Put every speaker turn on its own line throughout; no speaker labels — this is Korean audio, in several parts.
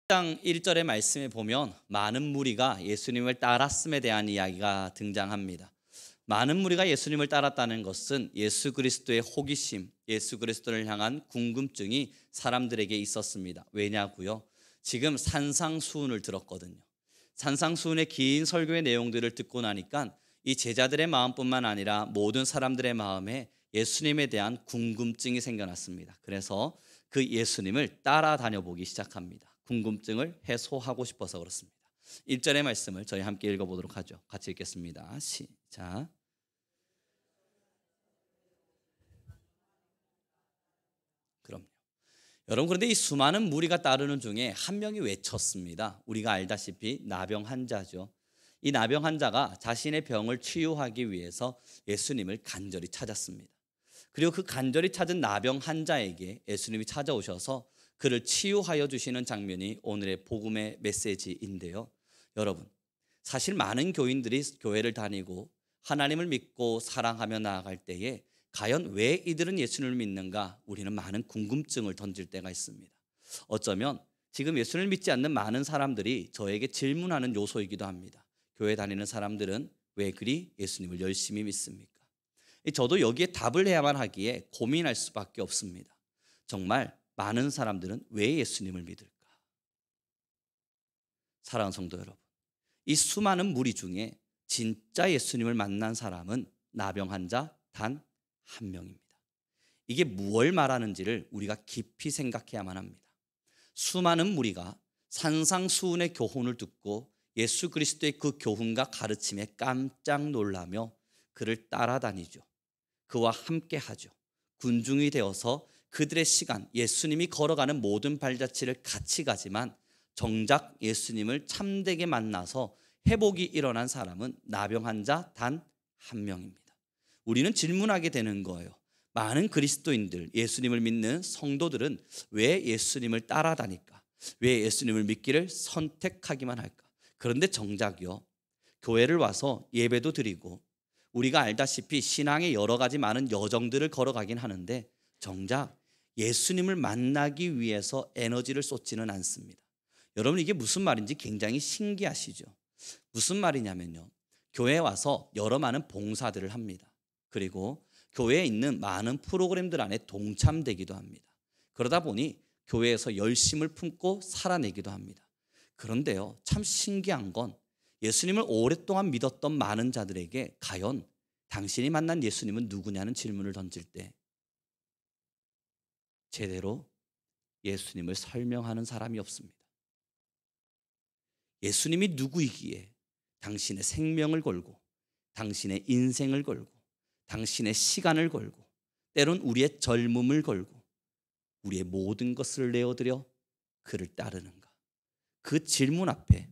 장 1절의 말씀에 보면 많은 무리가 예수님을 따랐음에 대한 이야기가 등장합니다. 많은 무리가 예수님을 따랐다는 것은 예수 그리스도의 호기심, 예수 그리스도를 향한 궁금증이 사람들에게 있었습니다. 왜냐고요? 지금 산상수훈을 들었거든요. 산상수훈의 긴 설교의 내용들을 듣고 나니까 이 제자들의 마음뿐만 아니라 모든 사람들의 마음에 예수님에 대한 궁금증이 생겨났습니다. 그래서 그 예수님을 따라다녀 보기 시작합니다. 궁금증을 해소하고 싶어서 그렇습니다. 1절의 말씀을 저희 함께 읽어보도록 하죠. 같이 읽겠습니다. 시작. 그럼요. 여러분, 그런데 이 수많은 무리가 따르는 중에 한 명이 외쳤습니다. 우리가 알다시피 나병 환자죠. 이 나병 환자가 자신의 병을 치유하기 위해서 예수님을 간절히 찾았습니다. 그리고 그 간절히 찾은 나병 환자에게 예수님이 찾아오셔서 그를 치유하여 주시는 장면이 오늘의 복음의 메시지인데요. 여러분, 사실 많은 교인들이 교회를 다니고 하나님을 믿고 사랑하며 나아갈 때에 과연 왜 이들은 예수님을 믿는가? 우리는 많은 궁금증을 던질 때가 있습니다. 어쩌면 지금 예수를 믿지 않는 많은 사람들이 저에게 질문하는 요소이기도 합니다. 교회 다니는 사람들은 왜 그리 예수님을 열심히 믿습니까? 저도 여기에 답을 해야만 하기에 고민할 수밖에 없습니다. 정말 많은 사람들은 왜 예수님을 믿을까? 사랑하는 성도 여러분, 이 수많은 무리 중에 진짜 예수님을 만난 사람은 나병 환자 단 한 명입니다. 이게 무엇을 말하는지를 우리가 깊이 생각해야만 합니다. 수많은 무리가 산상수훈의 교훈을 듣고 예수 그리스도의 그 교훈과 가르침에 깜짝 놀라며 그를 따라다니죠. 그와 함께 하죠. 군중이 되어서 그들의 시간, 예수님이 걸어가는 모든 발자취를 같이 가지만 정작 예수님을 참되게 만나서 회복이 일어난 사람은 나병 환자 단 한 명입니다. 우리는 질문하게 되는 거예요. 많은 그리스도인들, 예수님을 믿는 성도들은 왜 예수님을 따라다닐까? 왜 예수님을 믿기를 선택하기만 할까? 그런데 정작요, 교회를 와서 예배도 드리고 우리가 알다시피 신앙의 여러 가지 많은 여정들을 걸어가긴 하는데 정작 예수님을 만나기 위해서 에너지를 쏟지는 않습니다. 여러분, 이게 무슨 말인지 굉장히 신기하시죠? 무슨 말이냐면요, 교회에 와서 여러 많은 봉사들을 합니다. 그리고 교회에 있는 많은 프로그램들 안에 동참되기도 합니다. 그러다 보니 교회에서 열심을 품고 살아내기도 합니다. 그런데요, 참 신기한 건 예수님을 오랫동안 믿었던 많은 자들에게 과연 당신이 만난 예수님은 누구냐는 질문을 던질 때 제대로 예수님을 설명하는 사람이 없습니다. 예수님이 누구이기에 당신의 생명을 걸고 당신의 인생을 걸고 당신의 시간을 걸고 때론 우리의 젊음을 걸고 우리의 모든 것을 내어드려 그를 따르는가? 그 질문 앞에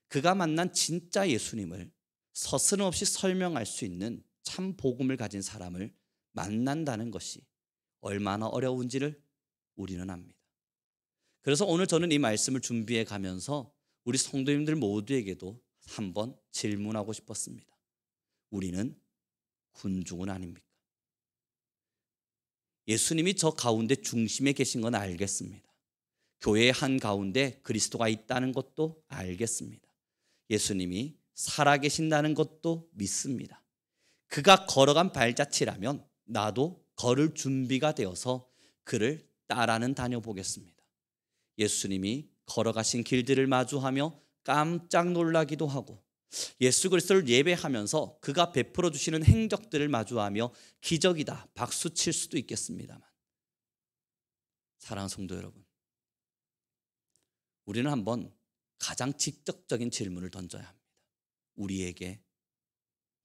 그가 만난 진짜 예수님을 서슴없이 설명할 수 있는 참 복음을 가진 사람을 만난다는 것이 얼마나 어려운지를 우리는 압니다. 그래서 오늘 저는 이 말씀을 준비해 가면서 우리 성도님들 모두에게도 한번 질문하고 싶었습니다. 우리는 군중은 아닙니까? 예수님이 저 가운데 중심에 계신 건 알겠습니다. 교회의 한 가운데 그리스도가 있다는 것도 알겠습니다. 예수님이 살아계신다는 것도 믿습니다. 그가 걸어간 발자취라면 나도 걸을 준비가 되어서 그를 따라는 다녀보겠습니다. 예수님이 걸어가신 길들을 마주하며 깜짝 놀라기도 하고 예수 그리스도를 예배하면서 그가 베풀어 주시는 행적들을 마주하며 기적이다 박수 칠 수도 있겠습니다만, 사랑하는 성도 여러분, 우리는 한번 가장 직접적인 질문을 던져야 합니다. 우리에게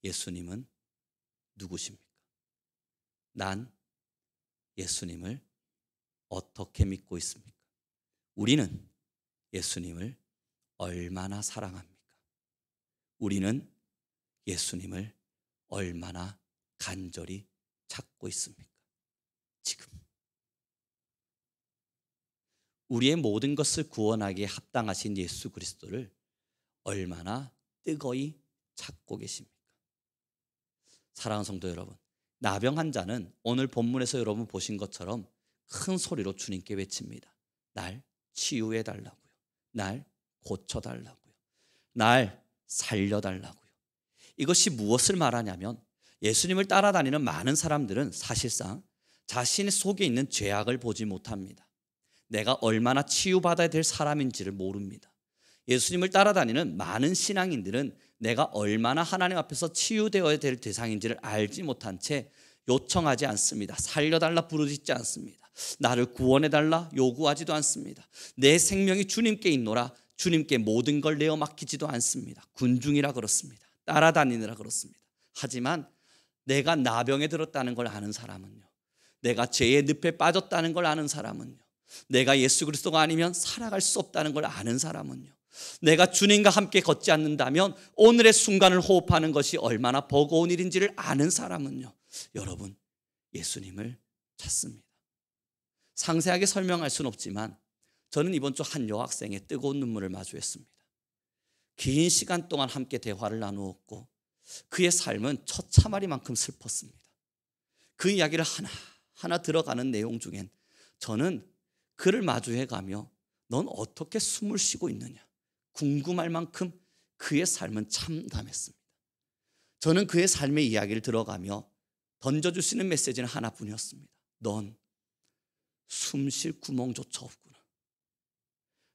예수님은 누구십니까? 난 예수님을 어떻게 믿고 있습니까? 우리는 예수님을 얼마나 사랑합니까? 우리는 예수님을 얼마나 간절히 찾고 있습니까? 지금 우리의 모든 것을 구원하기에 합당하신 예수 그리스도를 얼마나 뜨거이 찾고 계십니까? 사랑하는 성도 여러분, 나병 환자는 오늘 본문에서 여러분 보신 것처럼 큰 소리로 주님께 외칩니다. 날 치유해 달라고요. 날 고쳐달라고요. 날 살려달라고요. 이것이 무엇을 말하냐면 예수님을 따라다니는 많은 사람들은 사실상 자신 속에 있는 죄악을 보지 못합니다. 내가 얼마나 치유받아야 될 사람인지를 모릅니다. 예수님을 따라다니는 많은 신앙인들은 내가 얼마나 하나님 앞에서 치유되어야 될 대상인지를 알지 못한 채 요청하지 않습니다. 살려달라 부르짖지 않습니다. 나를 구원해달라 요구하지도 않습니다. 내 생명이 주님께 있노라 주님께 모든 걸 내어 맡기지도 않습니다. 군중이라 그렇습니다. 따라다니느라 그렇습니다. 하지만 내가 나병에 들었다는 걸 아는 사람은요, 내가 죄의 늪에 빠졌다는 걸 아는 사람은요, 내가 예수 그리스도가 아니면 살아갈 수 없다는 걸 아는 사람은요, 내가 주님과 함께 걷지 않는다면 오늘의 순간을 호흡하는 것이 얼마나 버거운 일인지를 아는 사람은요, 여러분 예수님을 찾습니다. 상세하게 설명할 수는 없지만 저는 이번 주 한 여학생의 뜨거운 눈물을 마주했습니다. 긴 시간 동안 함께 대화를 나누었고 그의 삶은 처참하리만큼 슬펐습니다. 그 이야기를 하나하나 들어가는 내용 중엔 저는 그를 마주해 가며 넌 어떻게 숨을 쉬고 있느냐 궁금할 만큼 그의 삶은 참담했습니다. 저는 그의 삶의 이야기를 들어가며 던져줄 수 있는 메시지는 하나뿐이었습니다. 넌 숨 쉴 구멍조차 없구나.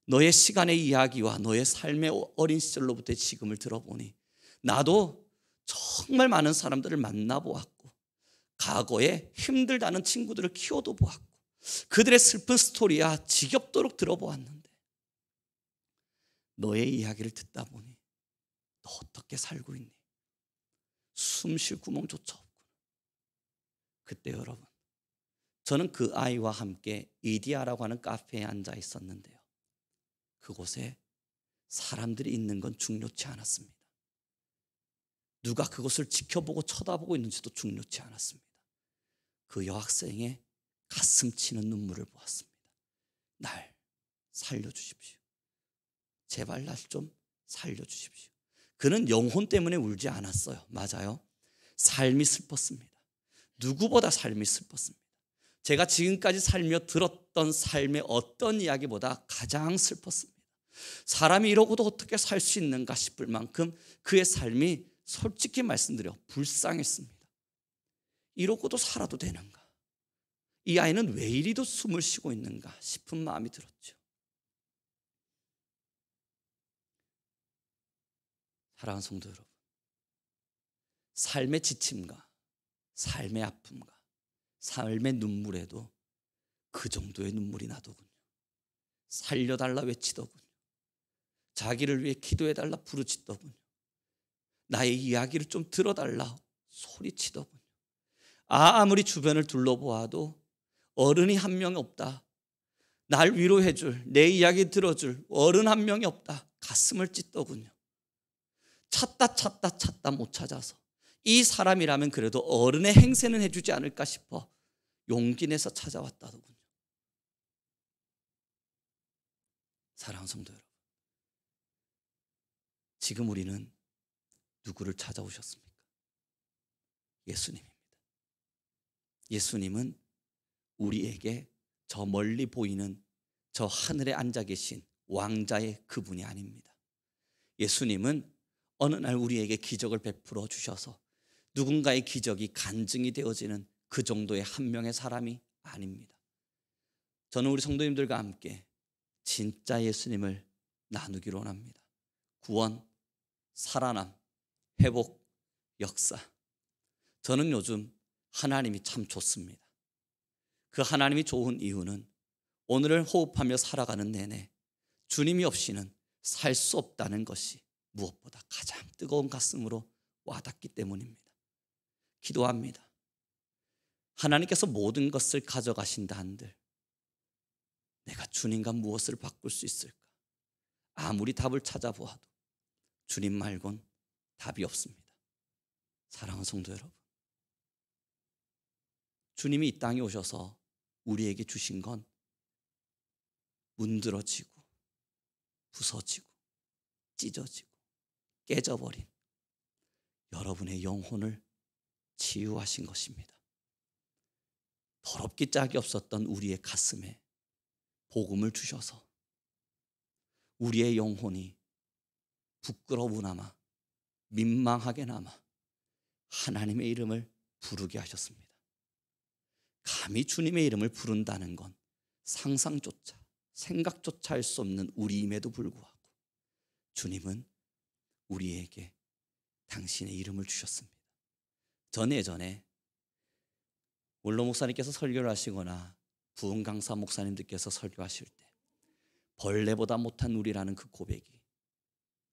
너의 시간의 이야기와 너의 삶의 어린 시절로부터 지금을 들어보니 나도 정말 많은 사람들을 만나보았고 과거에 힘들다는 친구들을 키워도 보았고 그들의 슬픈 스토리야 지겹도록 들어보았는데 너의 이야기를 듣다 보니 너 어떻게 살고 있니? 숨 쉴 구멍조차 없구나. 그때 여러분 저는 그 아이와 함께 이디아라고 하는 카페에 앉아 있었는데요, 그곳에 사람들이 있는 건 중요치 않았습니다. 누가 그것을 지켜보고 쳐다보고 있는지도 중요치 않았습니다. 그 여학생의 가슴 치는 눈물을 보았습니다. 날 살려주십시오. 제발 날 좀 살려주십시오. 그는 영혼 때문에 울지 않았어요. 맞아요. 삶이 슬펐습니다. 누구보다 삶이 슬펐습니다. 제가 지금까지 살며 들었던 삶의 어떤 이야기보다 가장 슬펐습니다. 사람이 이러고도 어떻게 살 수 있는가 싶을 만큼 그의 삶이 솔직히 말씀드려 불쌍했습니다. 이러고도 살아도 되는가? 이 아이는 왜 이리도 숨을 쉬고 있는가 싶은 마음이 들었죠. 사랑하는 성도 여러분, 삶의 지침과 삶의 아픔과 삶의 눈물에도 그 정도의 눈물이 나더군요. 살려달라 외치더군요. 자기를 위해 기도해달라 부르짖더군요. 나의 이야기를 좀 들어달라 소리치더군요. 아무리 주변을 둘러보아도 어른이 한 명이 없다. 날 위로해줄, 내 이야기 들어줄 어른 한 명이 없다. 가슴을 찢더군요. 찾다 못 찾아서 이 사람이라면 그래도 어른의 행세는 해주지 않을까 싶어 용기 내서 찾아왔다더군요. 사랑하는 성도 여러분, 지금 우리는 누구를 찾아오셨습니까? 예수님입니다. 예수님은 우리에게 저 멀리 보이는 저 하늘에 앉아 계신 왕자의 그분이 아닙니다. 예수님은 어느 날 우리에게 기적을 베풀어 주셔서 누군가의 기적이 간증이 되어지는 그 정도의 한 명의 사람이 아닙니다. 저는 우리 성도님들과 함께 진짜 예수님을 나누기로 원합니다. 구원, 살아남, 회복, 역사. 저는 요즘 하나님이 참 좋습니다. 그 하나님이 좋은 이유는 오늘을 호흡하며 살아가는 내내 주님이 없이는 살 수 없다는 것이 무엇보다 가장 뜨거운 가슴으로 와닿기 때문입니다. 기도합니다. 하나님께서 모든 것을 가져가신다 한들 내가 주님과 무엇을 바꿀 수 있을까? 아무리 답을 찾아보아도 주님 말곤 답이 없습니다. 사랑하는 성도 여러분, 주님이 이 땅에 오셔서 우리에게 주신 건 문드러지고 부서지고 찢어지고 깨져버린 여러분의 영혼을 치유하신 것입니다. 더럽기 짝이 없었던 우리의 가슴에 복음을 주셔서 우리의 영혼이 부끄러우나마 민망하게나마 하나님의 이름을 부르게 하셨습니다. 감히 주님의 이름을 부른다는 건 상상조차 생각조차 할 수 없는 우리임에도 불구하고 주님은 우리에게 당신의 이름을 주셨습니다. 전 예전에 원로 목사님께서 설교를 하시거나 부흥 강사 목사님들께서 설교하실 때 벌레보다 못한 우리라는 그 고백이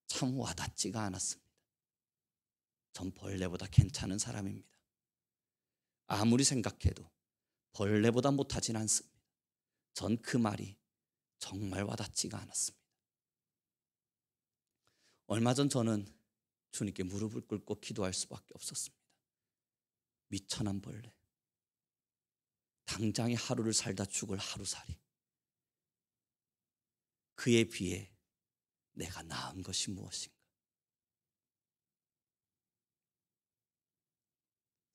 참 와닿지가 않았습니다. 전 벌레보다 괜찮은 사람입니다. 아무리 생각해도 벌레보다 못하진 않습니다. 전 그 말이 정말 와닿지가 않았습니다. 얼마 전 저는 주님께 무릎을 꿇고 기도할 수밖에 없었습니다. 미천한 벌레, 당장의 하루를 살다 죽을 하루살이, 그에 비해 내가 나은 것이 무엇인가?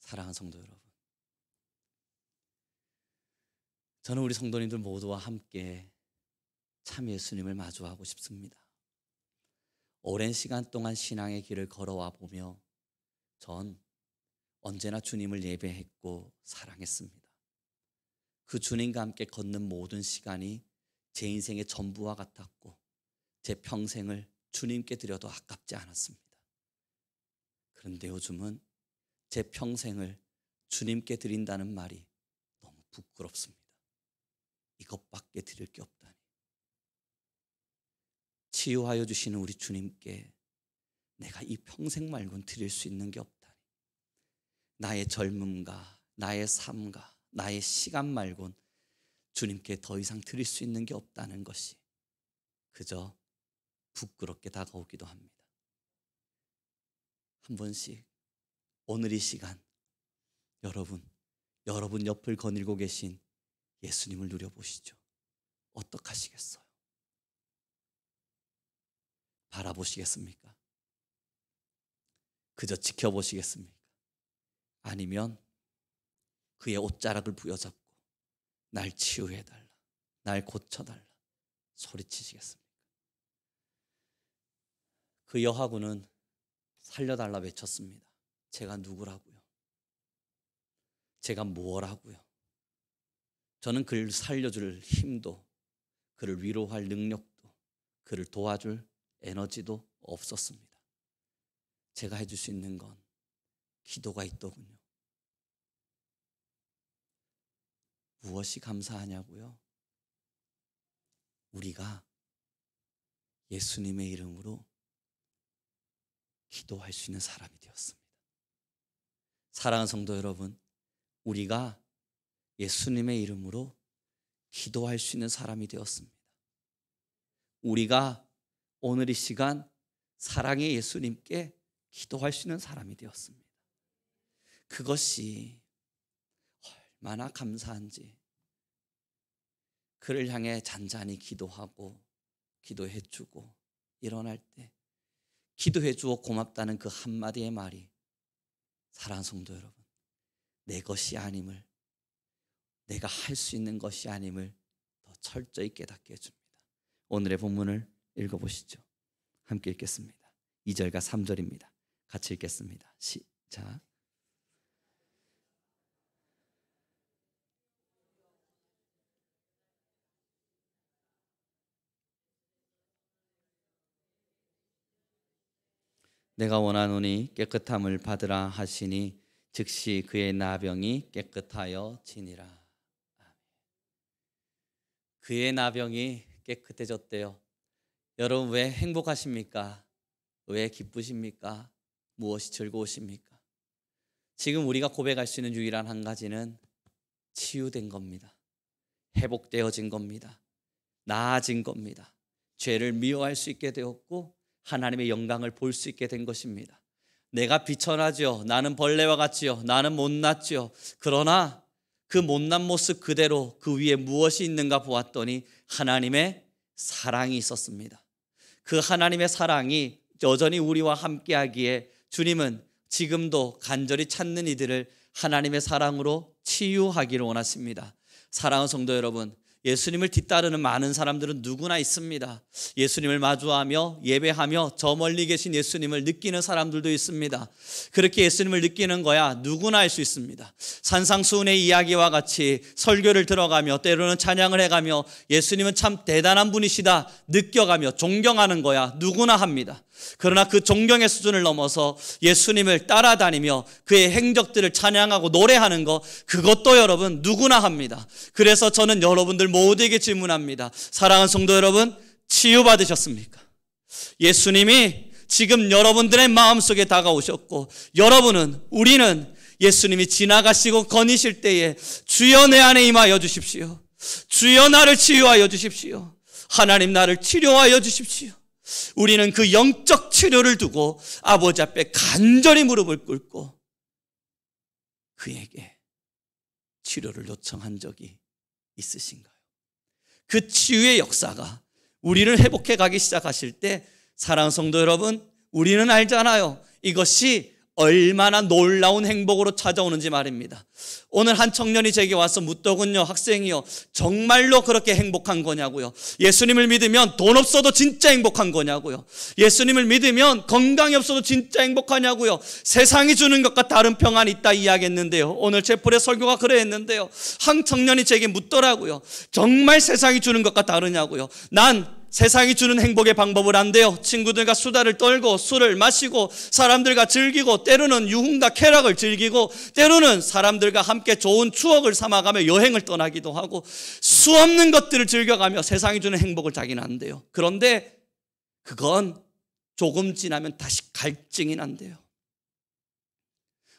사랑하는 성도 여러분, 저는 우리 성도님들 모두와 함께 참 예수님을 마주하고 싶습니다. 오랜 시간 동안 신앙의 길을 걸어와 보며 전 언제나 주님을 예배했고 사랑했습니다. 그 주님과 함께 걷는 모든 시간이 제 인생의 전부와 같았고 제 평생을 주님께 드려도 아깝지 않았습니다. 그런데 요즘은 제 평생을 주님께 드린다는 말이 너무 부끄럽습니다. 이것밖에 드릴 게 없다니. 치유하여 주시는 우리 주님께 내가 이 평생 말고는 드릴 수 있는 게 없다니. 나의 젊음과 나의 삶과 나의 시간 말고는 주님께 더 이상 드릴 수 있는 게 없다는 것이 그저 부끄럽게 다가오기도 합니다. 한 번씩 오늘 이 시간 여러분 옆을 거닐고 계신 예수님을 누려보시죠. 어떡하시겠어요? 바라보시겠습니까? 그저 지켜보시겠습니까? 아니면 그의 옷자락을 부여잡고 날 치유해달라, 날 고쳐달라 소리치시겠습니까? 그 여하구는 살려달라 외쳤습니다. 제가 누구라고요? 제가 뭐라고요? 저는 그를 살려줄 힘도, 그를 위로할 능력도, 그를 도와줄 에너지도 없었습니다. 제가 해줄 수 있는 건 기도가 있더군요. 무엇이 감사하냐고요? 우리가 예수님의 이름으로 기도할 수 있는 사람이 되었습니다. 사랑하는 성도 여러분, 우리가 예수님의 이름으로 기도할 수 있는 사람이 되었습니다. 우리가 오늘 이 시간 사랑의 예수님께 기도할 수 있는 사람이 되었습니다. 그것이 얼마나 감사한지, 그를 향해 잔잔히 기도하고 기도해주고 일어날 때 기도해주어 고맙다는 그 한마디의 말이 사랑하는 성도 여러분, 내 것이 아님을, 내가 할 수 있는 것이 아님을 더 철저히 깨닫게 해줍니다. 오늘의 본문을 읽어보시죠. 함께 읽겠습니다. 2절과 3절입니다. 같이 읽겠습니다. 시작. 내가 원하노니 깨끗함을 받으라 하시니 즉시 그의 나병이 깨끗하여 지니라. 그의 나병이 깨끗해졌대요. 여러분 왜 행복하십니까? 왜 기쁘십니까? 무엇이 즐거우십니까? 지금 우리가 고백할 수 있는 유일한 한 가지는 치유된 겁니다. 회복되어진 겁니다. 나아진 겁니다. 죄를 미워할 수 있게 되었고 하나님의 영광을 볼 수 있게 된 것입니다. 내가 비천하지요. 나는 벌레와 같지요. 나는 못났지요. 그러나 그 못난 모습 그대로 그 위에 무엇이 있는가 보았더니 하나님의 사랑이 있었습니다. 그 하나님의 사랑이 여전히 우리와 함께하기에 주님은 지금도 간절히 찾는 이들을 하나님의 사랑으로 치유하기를 원하십니다. 사랑하는 성도 여러분, 예수님을 뒤따르는 많은 사람들은 누구나 있습니다. 예수님을 마주하며 예배하며 저 멀리 계신 예수님을 느끼는 사람들도 있습니다. 그렇게 예수님을 느끼는 거야 누구나 할 수 있습니다. 산상수훈의 이야기와 같이 설교를 들어가며 때로는 찬양을 해가며 예수님은 참 대단한 분이시다 느껴가며 존경하는 거야 누구나 합니다. 그러나 그 존경의 수준을 넘어서 예수님을 따라다니며 그의 행적들을 찬양하고 노래하는 거, 그것도 여러분 누구나 합니다. 그래서 저는 여러분들 모두에게 질문합니다. 사랑하는 성도 여러분, 치유받으셨습니까? 예수님이 지금 여러분들의 마음속에 다가오셨고, 우리는 예수님이 지나가시고 거니실 때에 주여 내 안에 임하여 주십시오. 주여 나를 치유하여 주십시오. 하나님 나를 치료하여 주십시오. 우리는 그 영적 치료를 두고 아버지 앞에 간절히 무릎을 꿇고 그에게 치료를 요청한 적이 있으신가요? 그 치유의 역사가 우리를 회복해 가기 시작하실 때, 사랑하는 성도 여러분, 우리는 알잖아요. 이것이 얼마나 놀라운 행복으로 찾아오는지 말입니다. 오늘 한 청년이 제게 와서 묻더군요. 학생이요, 정말로 그렇게 행복한 거냐고요. 예수님을 믿으면 돈 없어도 진짜 행복한 거냐고요. 예수님을 믿으면 건강이 없어도 진짜 행복하냐고요. 세상이 주는 것과 다른 평안이 있다 이야기했는데요. 오늘 제풀의 설교가 그랬는데요. 한 청년이 제게 묻더라고요. 정말 세상이 주는 것과 다르냐고요. 난 세상이 주는 행복의 방법을 안돼요. 친구들과 수다를 떨고 술을 마시고 사람들과 즐기고 때로는 유흥과 쾌락을 즐기고 때로는 사람들과 함께 좋은 추억을 삼아가며 여행을 떠나기도 하고 수없는 것들을 즐겨가며 세상이 주는 행복을 자기는 안돼요. 그런데 그건 조금 지나면 다시 갈증이 난대요.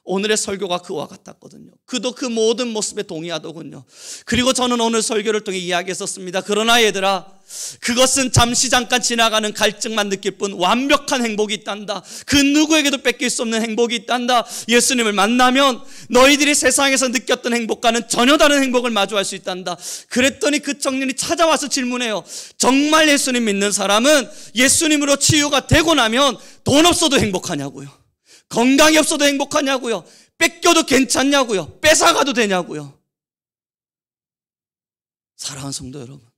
오늘의 설교가 그와 같았거든요. 그도 그 모든 모습에 동의하더군요. 그리고 저는 오늘 설교를 통해 이야기했었습니다. 그러나 얘들아, 그것은 잠시 잠깐 지나가는 갈증만 느낄 뿐 완벽한 행복이 있단다. 그 누구에게도 뺏길 수 없는 행복이 있단다. 예수님을 만나면 너희들이 세상에서 느꼈던 행복과는 전혀 다른 행복을 마주할 수 있단다. 그랬더니 그 청년이 찾아와서 질문해요. 정말 예수님 믿는 사람은 예수님으로 치유가 되고 나면 돈 없어도 행복하냐고요. 건강이 없어도 행복하냐고요. 뺏겨도 괜찮냐고요. 뺏어가도 되냐고요. 사랑하는 성도 여러분,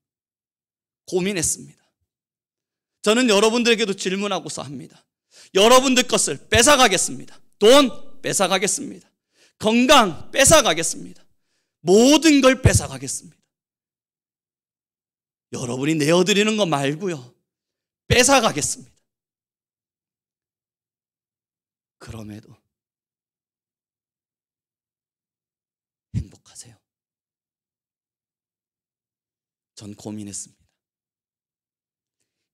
고민했습니다. 저는 여러분들에게도 질문하고서 합니다. 여러분들 것을 뺏어가겠습니다. 돈 뺏어가겠습니다. 건강 뺏어가겠습니다. 모든 걸 뺏어가겠습니다. 여러분이 내어드리는 거 말고요, 뺏어가겠습니다. 그럼에도 행복하세요? 전 고민했습니다.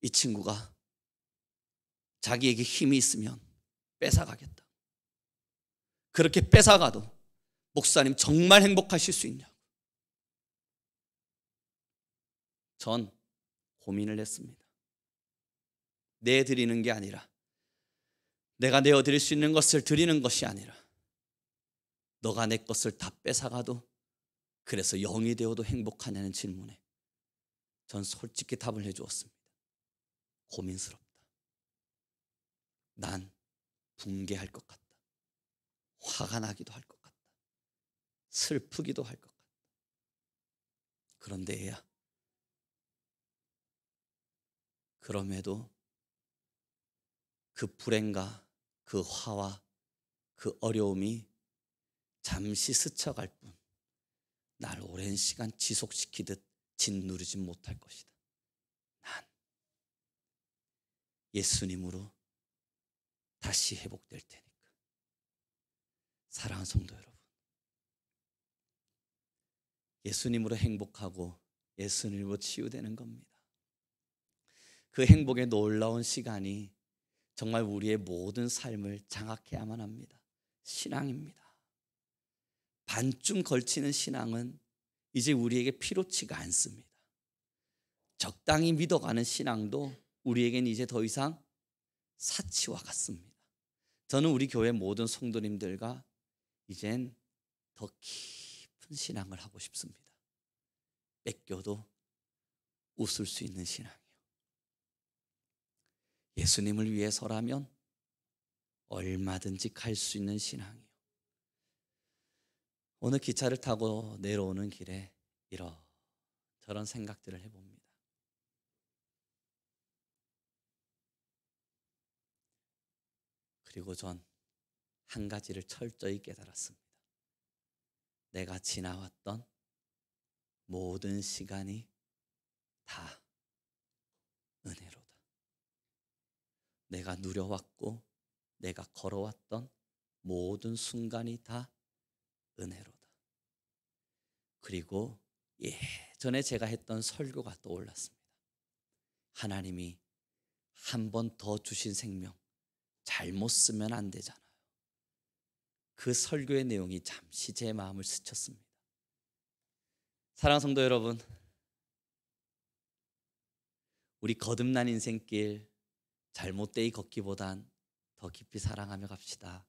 이 친구가 자기에게 힘이 있으면 뺏어가겠다. 그렇게 뺏어가도 목사님 정말 행복하실 수 있냐고. 전 고민을 했습니다. 내드리는 게 아니라, 내가 내어드릴 수 있는 것을 드리는 것이 아니라, 너가 내 것을 다 뺏어가도 그래서 영이 되어도 행복하냐는 질문에 전 솔직히 답을 해주었습니다. 고민스럽다. 난 붕괴할 것 같다. 화가 나기도 할 것 같다. 슬프기도 할 것 같다. 그런데 얘야, 그럼에도 그 불행과 그 화와 그 어려움이 잠시 스쳐갈 뿐 날 오랜 시간 지속시키듯 짓누르지 못할 것이다. 난 예수님으로 다시 회복될 테니까. 사랑하는 성도 여러분, 예수님으로 행복하고 예수님으로 치유되는 겁니다. 그 행복의 놀라운 시간이 정말 우리의 모든 삶을 장악해야만 합니다. 신앙입니다. 반쯤 걸치는 신앙은 이제 우리에게 필요치가 않습니다. 적당히 믿어가는 신앙도 우리에겐 이제 더 이상 사치와 같습니다. 저는 우리 교회 모든 성도님들과 이젠 더 깊은 신앙을 하고 싶습니다. 뺏겨도 웃을 수 있는 신앙이요. 예수님을 위해서라면 얼마든지 갈 수 있는 신앙이요. 오늘 기차를 타고 내려오는 길에 이런저런 그런 생각들을 해봅니다. 그리고 전 한 가지를 철저히 깨달았습니다. 내가 지나왔던 모든 시간이 다 은혜로다. 내가 누려왔고 내가 걸어왔던 모든 순간이 다 은혜로다. 그리고 예전에 제가 했던 설교가 떠올랐습니다. 하나님이 한 번 더 주신 생명 잘못 쓰면 안 되잖아요. 그 설교의 내용이 잠시 제 마음을 스쳤습니다. 사랑하는 성도 여러분, 우리 거듭난 인생길 잘못되이 걷기보단 더 깊이 사랑하며 갑시다.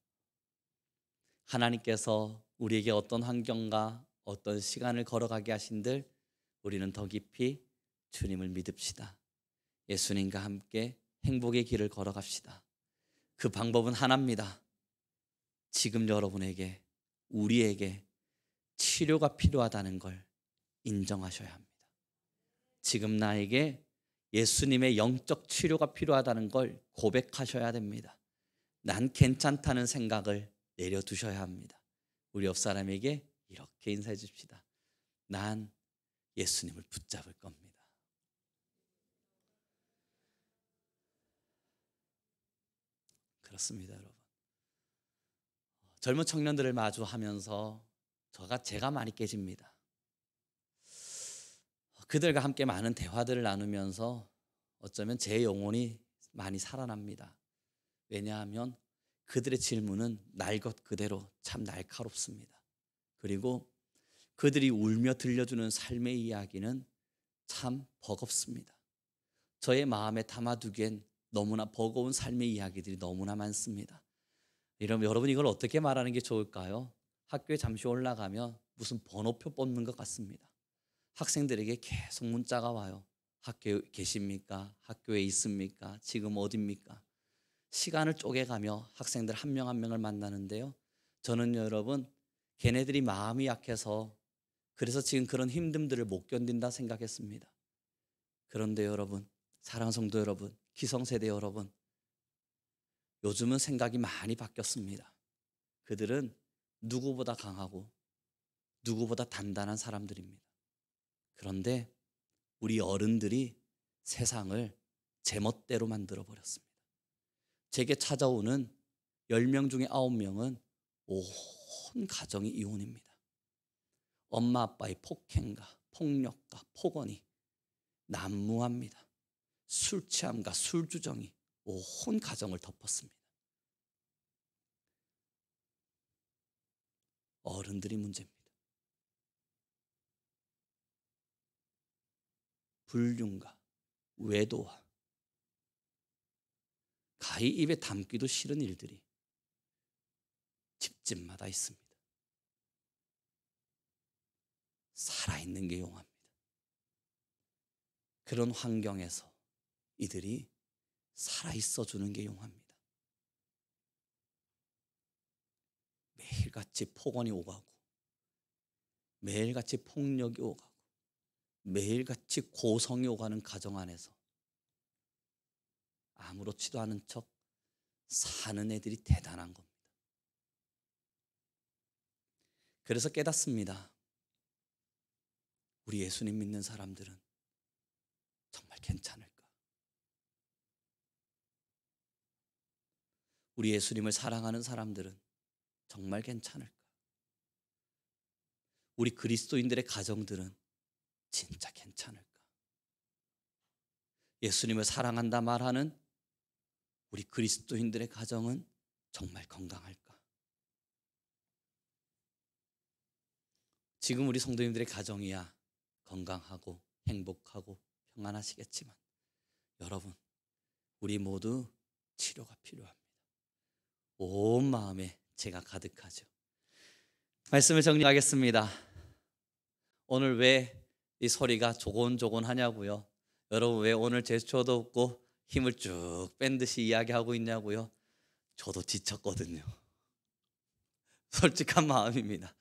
하나님께서 우리에게 어떤 환경과 어떤 시간을 걸어가게 하신들 우리는 더 깊이 주님을 믿읍시다. 예수님과 함께 행복의 길을 걸어갑시다. 그 방법은 하나입니다. 지금 여러분에게, 우리에게 치료가 필요하다는 걸 인정하셔야 합니다. 지금 나에게 예수님의 영적 치료가 필요하다는 걸 고백하셔야 됩니다. 난 괜찮다는 생각을 내려두셔야 합니다. 우리 옆 사람에게 이렇게 인사해 줍시다. 난 예수님을 붙잡을 겁니다. 그렇습니다, 여러분. 젊은 청년들을 마주하면서 제가 많이 깨집니다. 그들과 함께 많은 대화들을 나누면서 어쩌면 제 영혼이 많이 살아납니다. 왜냐하면 그들의 질문은 날 것 그대로 참 날카롭습니다. 그리고 그들이 울며 들려주는 삶의 이야기는 참 버겁습니다. 저의 마음에 담아두기엔 너무나 버거운 삶의 이야기들이 너무나 많습니다. 여러분 이걸 어떻게 말하는 게 좋을까요? 학교에 잠시 올라가면 무슨 번호표 뽑는 것 같습니다. 학생들에게 계속 문자가 와요. 학교에 계십니까? 학교에 있습니까? 지금 어디입니까? 시간을 쪼개가며 학생들 한 명 한 명을 만나는데요. 저는 여러분 걔네들이 마음이 약해서 그래서 지금 그런 힘듦들을 못 견딘다 생각했습니다. 그런데 여러분, 사랑하는 성도 여러분, 기성세대 여러분, 요즘은 생각이 많이 바뀌었습니다. 그들은 누구보다 강하고 누구보다 단단한 사람들입니다. 그런데 우리 어른들이 세상을 제멋대로 만들어 버렸습니다. 제게 찾아오는 10명 중에 9명은 온 가정이 이혼입니다. 엄마 아빠의 폭행과 폭력과 폭언이 난무합니다. 술 취함과 술주정이 온 가정을 덮었습니다. 어른들이 문제입니다. 불륜과 외도와 가히 입에 담기도 싫은 일들이 집집마다 있습니다. 살아있는 게 용합니다. 그런 환경에서 이들이 살아있어 주는 게 용합니다. 매일같이 폭언이 오가고 매일같이 폭력이 오가고 매일같이 고성이 오가는 가정 안에서 아무렇지도 않은 척 사는 애들이 대단한 겁니다. 그래서 깨닫습니다. 우리 예수님 믿는 사람들은 정말 괜찮을까? 우리 예수님을 사랑하는 사람들은 정말 괜찮을까? 우리 그리스도인들의 가정들은 진짜 괜찮을까? 예수님을 사랑한다 말하는 우리 그리스도인들의 가정은 정말 건강할까? 지금 우리 성도님들의 가정이야 건강하고 행복하고 평안하시겠지만 여러분, 우리 모두 치료가 필요합니다. 온 마음에 죄가 가득하죠. 말씀을 정리하겠습니다. 오늘 왜 이 소리가 조곤조곤 하냐고요? 여러분 왜 오늘 제스처도 없고 힘을 쭉 뺀 듯이 이야기하고 있냐고요? 저도 지쳤거든요. 솔직한 마음입니다.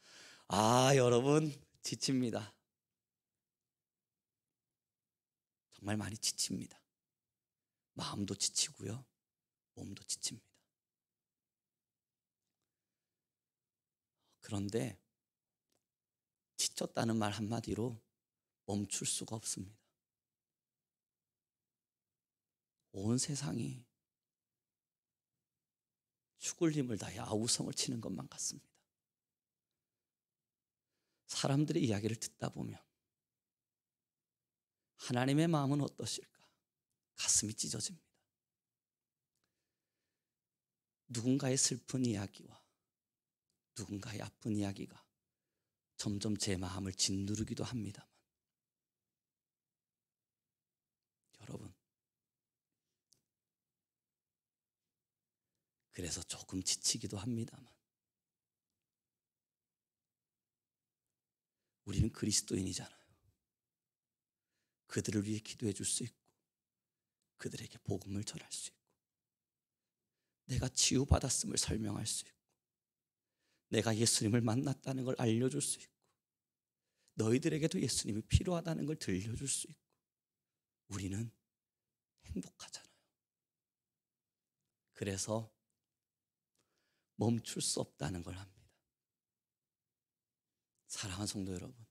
여러분 지칩니다. 정말 많이 지칩니다. 마음도 지치고요, 몸도 지칩니다. 그런데 지쳤다는 말 한마디로 멈출 수가 없습니다. 온 세상이 죽을 힘을 다해 아우성을 치는 것만 같습니다. 사람들의 이야기를 듣다 보면 하나님의 마음은 어떠실까? 가슴이 찢어집니다. 누군가의 슬픈 이야기와 누군가의 아픈 이야기가 점점 제 마음을 짓누르기도 합니다만, 여러분, 그래서 조금 지치기도 합니다만, 우리는 그리스도인이잖아요. 그들을 위해 기도해 줄 수 있고, 그들에게 복음을 전할 수 있고, 내가 치유받았음을 설명할 수 있고, 내가 예수님을 만났다는 걸 알려줄 수 있고, 너희들에게도 예수님이 필요하다는 걸 들려줄 수 있고, 우리는 행복하잖아요. 그래서 멈출 수 없다는 걸 합니다. 사랑하는 성도 여러분,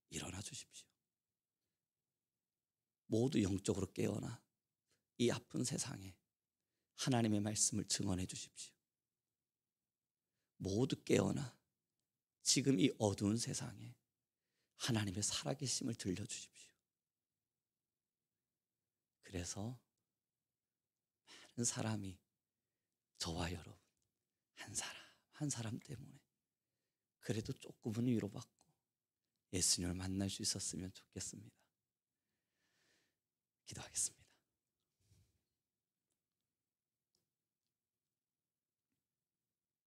일어나 주십시오. 모두 영적으로 깨어나 이 아픈 세상에 하나님의 말씀을 증언해 주십시오. 모두 깨어나 지금 이 어두운 세상에 하나님의 살아계심을 들려주십시오. 그래서 많은 사람이, 저와 여러분 한 사람 한 사람 때문에 그래도 조금은 위로받고 예수님을 만날 수 있었으면 좋겠습니다. 기도하겠습니다.